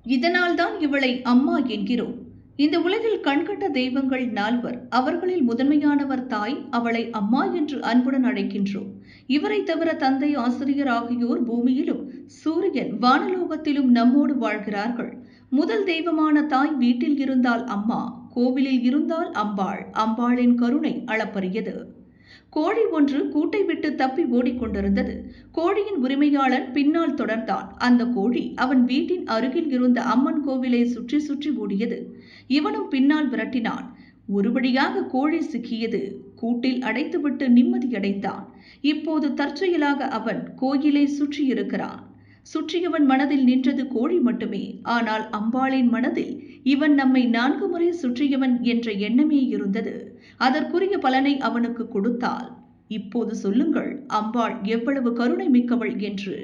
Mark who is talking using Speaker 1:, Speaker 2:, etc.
Speaker 1: இதனால்தான் இவளை அம்மா என்கிறோம். இந்த உலகில் கண்கண்ட தெய்வங்கள் 4. அவர்களில் முதன்மையானவர் தாய். அவளை அம்மா என்று அன்புடன் அழைக்கின்றோம். இவரை தவிர தந்தை, ஆசிரியர் ஆகியோர் பூமியிலும் சூரியன் வானலோகத்திலும் நம்மோடு வாழ்கிறார்கள். முதல் தெய்வமான தாய் வீட்டில் இருந்தால் அம்மா, கோவிலில் இருந்தால் அம்பாள். அம்பாளின் கருணை அளப்பரியது. கோழி ஒன்று கூட்டை விட்டு தப்பி ஓடிக்கொண்டிருந்தது. கோழியின் உரிமையாளன் பின்னால் தொடர்ந்தான். அந்த கோழி அவன் வீட்டின் அருகில் இருந்த அம்மன் கோவிலை சுற்றி சுற்றி ஓடியது. இவனும் பின்னால் விரட்டினான். ஒரு வழியாக கோழி சிக்கியது. கூட்டில் அடைத்துவிட்டு நிம்மதியடைந்தான். இப்போது தற்செயலாக அவன் கோயிலை சுற்றியிருக்கிறான். சுற்றியவன் மனதில் நின்றது கோழி மட்டுமே. ஆனால் அம்பாளின் மனதில் இவன் நம்மை 4 முறை சுற்றியவன் என்ற எண்ணமே இருந்தது. அதற்குரிய பலனை அவனுக்கு கொடுத்தாள். இப்போது சொல்லுங்கள், அம்பாள் எவ்வளவு கருணை மிக்கவள் என்று.